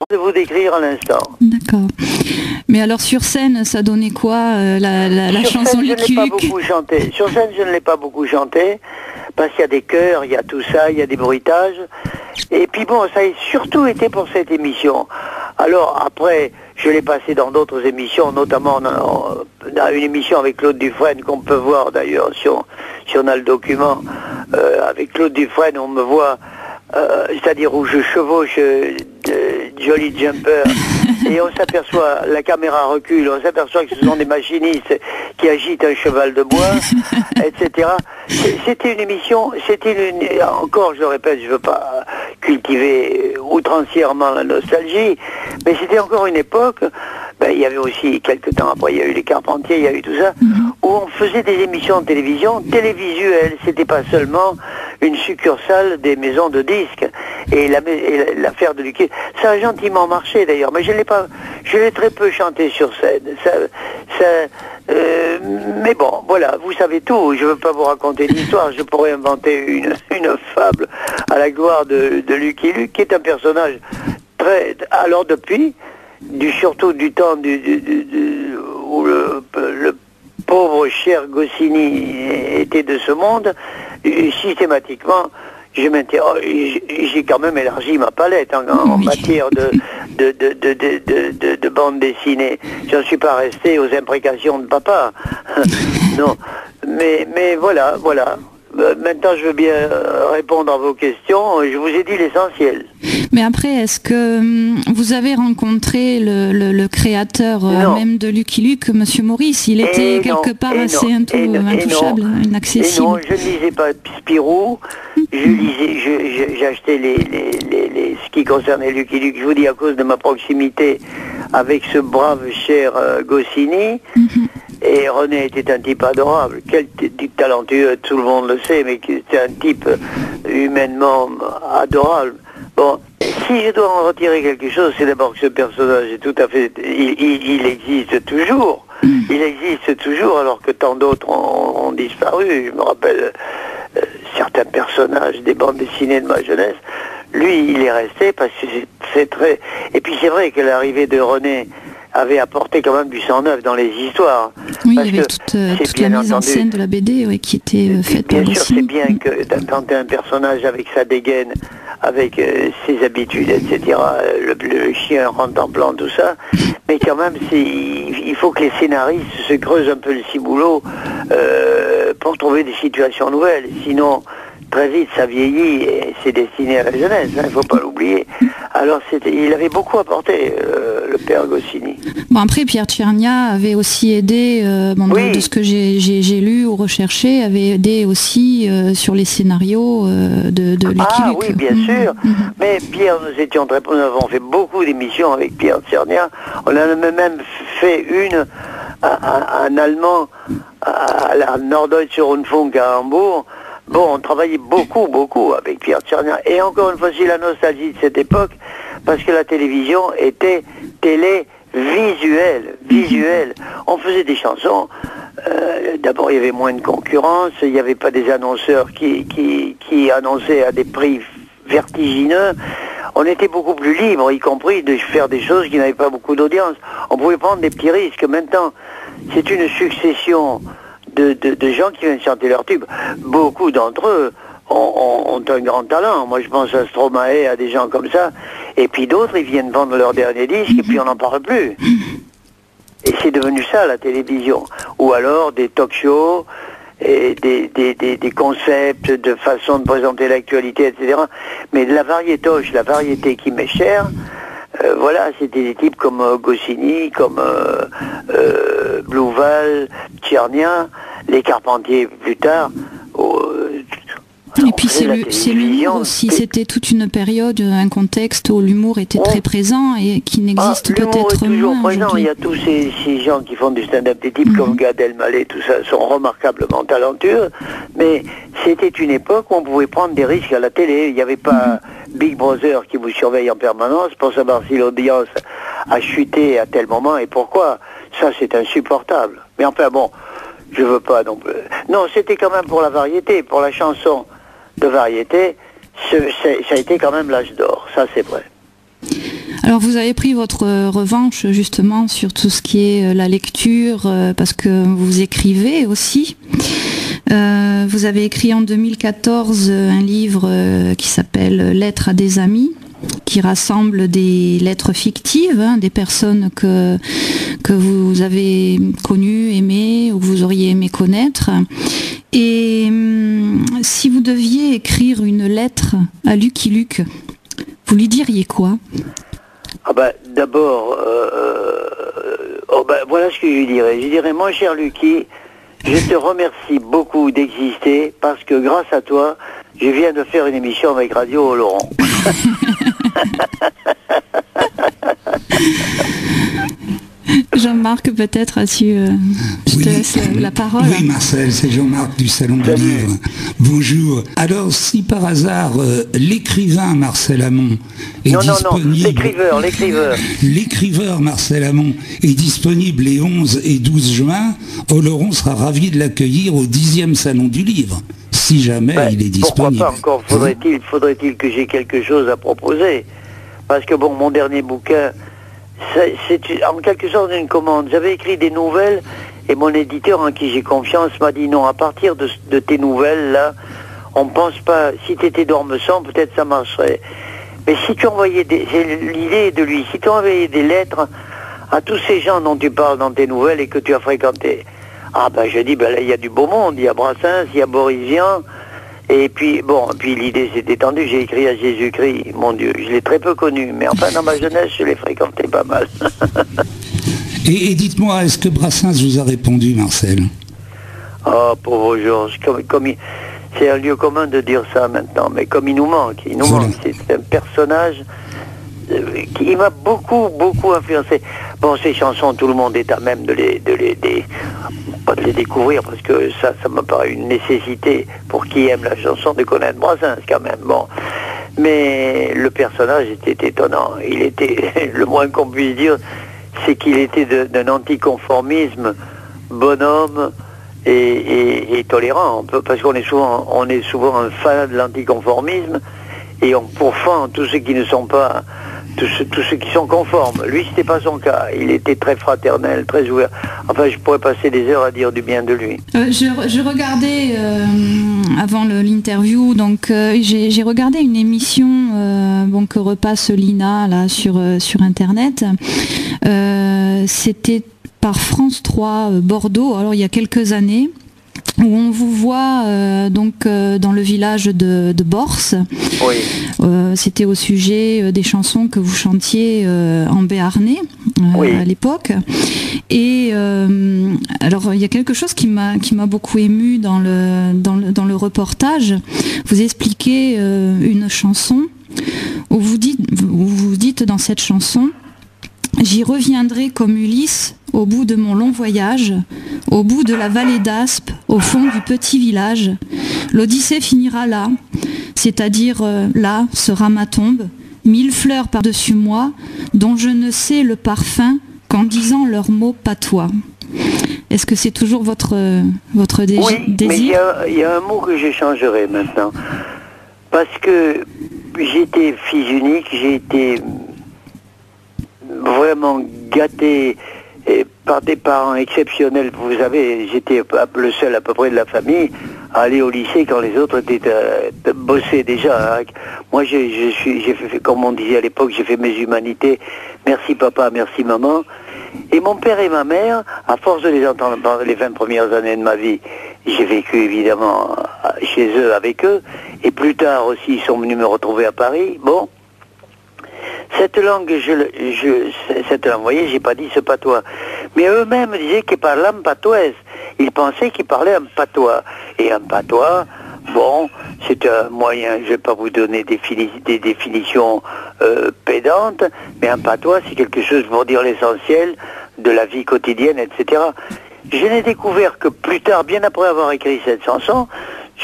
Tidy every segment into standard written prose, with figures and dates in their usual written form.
de vous décrire à l'instant. D'accord. Mais alors sur scène, ça donnait quoi la chanson Lucky Luke? Sur scène, je ne l'ai pas beaucoup chanté, parce qu'il y a des chœurs, il y a tout ça, il y a des bruitages. Et puis bon, ça a surtout été pour cette émission. Alors après, je l'ai passé dans d'autres émissions, notamment dans une émission avec Claude Dufresne, qu'on peut voir d'ailleurs, si on a le document. Avec Claude Dufresne, on me voit, c'est-à-dire où je chevauche Jolly Jumper, et on s'aperçoit, la caméra recule, on s'aperçoit que ce sont des machinistes qui agitent un cheval de bois, etc. C'était une émission, encore je le répète, je ne veux pas cultiver outrancièrement la nostalgie, mais c'était encore une époque, il y avait aussi, quelques temps après, il y a eu les Carpentiers, il y a eu tout ça, où on faisait des émissions de télévision télévisuelles, c'était pas seulement une succursale des maisons de disques, et l'affaire de Lucky, ça a gentiment marché d'ailleurs, mais je l'ai très peu chanté sur scène, mais bon, voilà, vous savez tout, je ne veux pas vous raconter l'histoire, je pourrais inventer une fable à la gloire de Lucky Luke, qui est un personnage très... Alors depuis, surtout du temps où le pauvre cher Goscinny était de ce monde, systématiquement, j'ai quand même élargi ma palette en matière de bande dessinée. Je ne suis pas resté aux imprécations de papa. Non. Mais voilà. Maintenant, je veux bien répondre à vos questions. Je vous ai dit l'essentiel. Mais après, est-ce que vous avez rencontré le créateur même de Lucky Luke, Monsieur Maurice? Il était quelque part assez intouchable, inaccessible. Et non, je ne lisais pas Spirou. J'ai acheté ce qui concernait Lucky Luke, je vous dis, à cause de ma proximité avec ce brave cher Goscinny. Et René était un type adorable, quel type talentueux, tout le monde le sait, mais c'était un type humainement adorable. Bon, si je dois en retirer quelque chose, c'est d'abord que ce personnage est tout à fait... Il existe toujours. Il existe toujours, alors que tant d'autres ont disparu. Je me rappelle certains personnages des bandes dessinées de ma jeunesse. Lui, il est resté parce que c'est très... Et puis c'est vrai que l'arrivée de René avait apporté quand même du sang neuf dans les histoires. Oui, il y avait toute la mise en scène de la BD qui était faite par Bien sûr, Goscinny. c'est bien que quand un personnage avec sa dégaine, avec ses habitudes, etc., le chien rentre en plan, tout ça, mais quand même, il faut que les scénaristes se creusent un peu le ciboulot pour trouver des situations nouvelles. Sinon, très vite, ça vieillit et c'est destiné à la jeunesse, il ne faut pas l'oublier. Alors, il avait beaucoup apporté, le père Goscinny. Bon, après, Pierre Tchernia avait aussi aidé, de ce que j'ai lu ou recherché, avait aidé aussi sur les scénarios de Lucky Luke. Oui, bien sûr. Mais Pierre, nous avons fait beaucoup d'émissions avec Pierre Tchernia. On en a même fait une, un Allemand, à la Norddeutsche-Rundfunk à Hambourg. Bon, on travaillait beaucoup avec Pierre Tchernia. Et encore une fois, c'est la nostalgie de cette époque, parce que la télévision était visuelle. On faisait des chansons. D'abord, il y avait moins de concurrence. Il n'y avait pas des annonceurs qui annonçaient à des prix vertigineux. On était beaucoup plus libre, y compris de faire des choses qui n'avaient pas beaucoup d'audience. On pouvait prendre des petits risques. Maintenant, c'est une succession de gens qui viennent chanter leur tube. Beaucoup d'entre eux ont un grand talent. Moi, je pense à Stromae, à des gens comme ça. Et puis d'autres, ils viennent vendre leur dernier disque et puis on n'en parle plus. Et c'est devenu ça, la télévision. Ou alors des talk-shows, et des concepts de façon de présenter l'actualité, etc. Mais de la variété qui m'est chère, voilà, c'était des types comme Goscinny, comme Blouval, Tchernia, les Carpentiers plus tard. Et puis c'est l'humour aussi, c'était toute une période, un contexte où l'humour était très présent et qui n'existe peut-être moins. L'humour est toujours présent, il y a tous ces gens qui font du stand-up, des types comme Gad Elmaleh, tout ça, sont remarquablement talentueux, mais c'était une époque où on pouvait prendre des risques à la télé, il n'y avait pas Big Brother qui vous surveille en permanence pour savoir si l'audience a chuté à tel moment et pourquoi. Ça, c'est insupportable. Mais enfin bon, je veux pas non plus. Non, c'était quand même pour la variété, pour la chanson de variété, ça a été quand même l'âge d'or, ça c'est vrai. Alors vous avez pris votre revanche justement sur tout ce qui est la lecture, parce que vous écrivez aussi. Vous avez écrit en 2014 un livre qui s'appelle Lettres à des amis, qui rassemble des lettres fictives, des personnes que vous avez connues, aimées, ou que vous auriez aimé connaître. Et si vous deviez écrire une lettre à Lucky Luke, vous lui diriez quoi? D'abord, voilà ce que je lui dirais. Je dirais, mon cher Lucky, je te remercie beaucoup d'exister, parce que grâce à toi, je viens de faire une émission avec Radio Oloron. Jean-Marc, peut-être, je te laisse la parole. Oui, Marcel, c'est Jean-Marc du Salon du Livre. Bonjour. Alors, si par hasard, l'écrivain Marcel Amont est disponible... Non, l'écriveur Marcel Amont est disponible les 11 et 12 juin, Oloron sera ravi de l'accueillir au 10e Salon du Livre, si jamais il est disponible. Pourquoi pas encore? Faudrait-il que j'ai quelque chose à proposer? Parce que bon, mon dernier bouquin, c'est en quelque sorte une commande. J'avais écrit des nouvelles et mon éditeur, en qui j'ai confiance, m'a dit non, à partir de tes nouvelles là, on pense pas, si tu étais dormant, peut-être ça marcherait. Mais si tu envoyais c'est l'idée de lui, si tu envoyais des lettres à tous ces gens dont tu parles dans tes nouvelles et que tu as fréquentés, je dis, là il y a du beau monde, il y a Brassens, il y a Boris Vian. Et puis, l'idée s'est étendue, j'ai écrit à Jésus-Christ, mon Dieu, je l'ai très peu connu, mais enfin, dans ma jeunesse, je l'ai fréquenté pas mal. et dites-moi, est-ce que Brassens vous a répondu, Marcel? Oh, pauvre Georges, c'est un lieu commun de dire ça maintenant, mais comme il nous manque, c'est un personnage qui m'a beaucoup influencé. Bon, ces chansons, tout le monde est à même pas de les découvrir, parce que ça me paraît une nécessité pour qui aime la chanson de connaître Brassens quand même. Bon, mais le personnage était étonnant. Il était, le moins qu'on puisse dire, c'est qu'il était d'un anticonformisme bonhomme et tolérant, parce qu'on est souvent un fan de l'anticonformisme et on pourfend tous ceux qui ne sont pas, tous ceux qui sont conformes. Lui, c'était pas son cas. Il était très fraternel, très ouvert. Enfin, je pourrais passer des heures à dire du bien de lui. Je regardais avant l'interview, donc j'ai regardé une émission que repasse Lina là sur Internet. C'était par France 3 Bordeaux. Alors il y a quelques années, où on vous voit dans le village de Borse. Oui. C'était au sujet des chansons que vous chantiez en béarnais à l'époque. Et alors il y a quelque chose qui m'a beaucoup ému dans le reportage. Vous expliquez une chanson où vous dites dans cette chanson: j'y reviendrai comme Ulysse au bout de mon long voyage, au bout de la vallée d'Aspe, au fond du petit village. L'Odyssée finira là, c'est-à-dire là sera ma tombe, 1000 fleurs par-dessus moi, dont je ne sais le parfum qu'en disant leurs mots patois. Est-ce que c'est toujours votre désir? Oui, mais il y a un mot que j'échangerai maintenant. Parce que j'étais fils unique, j'ai été vraiment gâté par des parents exceptionnels. Vous savez, j'étais le seul à peu près de la famille à aller au lycée quand les autres étaient bossés déjà. Moi, j'ai fait, comme on disait à l'époque, j'ai fait mes humanités. Merci papa, merci maman. Et mon père et ma mère, à force de les entendre pendant les 20 premières années de ma vie, j'ai vécu évidemment chez eux, avec eux. Et plus tard aussi, ils sont venus me retrouver à Paris. Bon. Cette langue, vous voyez, j'ai pas dit ce patois. Mais eux-mêmes disaient qu'ils parlaient en patoise. Ils pensaient qu'ils parlaient en patois. Et un patois, bon, c'est un moyen, je vais pas vous donner des définitions pédantes, mais un patois, c'est quelque chose pour dire l'essentiel de la vie quotidienne, etc. Je n'ai découvert que plus tard, bien après avoir écrit cette chanson,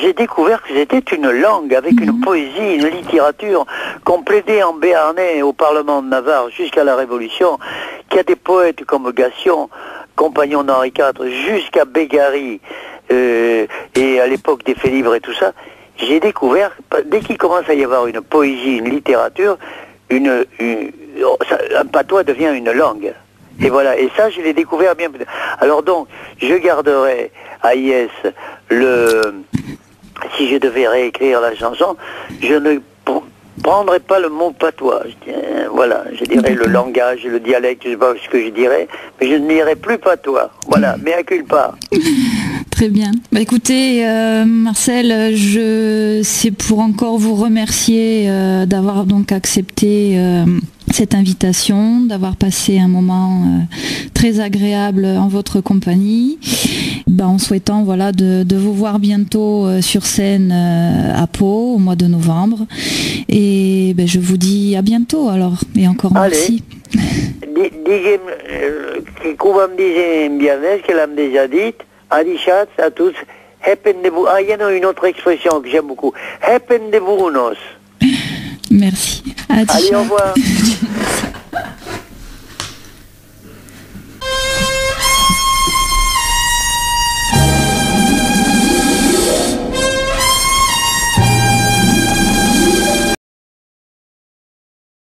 j'ai découvert que c'était une langue avec une poésie, une littérature qu'on plaidait en béarnais au Parlement de Navarre jusqu'à la Révolution, qu'il y a des poètes comme Gassion, compagnon d'Henri IV, jusqu'à Bégari, et à l'époque des faits libres et tout ça. J'ai découvert, dès qu'il commence à y avoir une poésie, une littérature, un patois devient une langue. Et voilà, et ça je l'ai découvert bien. Alors donc, je garderai à Yes si je devais réécrire la chanson, je ne prendrais pas le mot patois. Voilà, je dirais le langage, le dialecte, je sais pas ce que je dirais, mais je ne dirais plus patois. Voilà, mea culpa. Très bien. Bah écoutez, Marcel, c'est pour encore vous remercier d'avoir donc accepté cette invitation, d'avoir passé un moment très agréable en votre compagnie, en souhaitant voilà de vous voir bientôt sur scène à Pau au mois de novembre. Et je vous dis à bientôt alors, et encore merci. Come me disait bien, qu'elle m'a déjà dit, Adichat à tous, il y en a une autre expression que j'aime beaucoup, Hepen de Brunos. Merci. Allez, au revoir.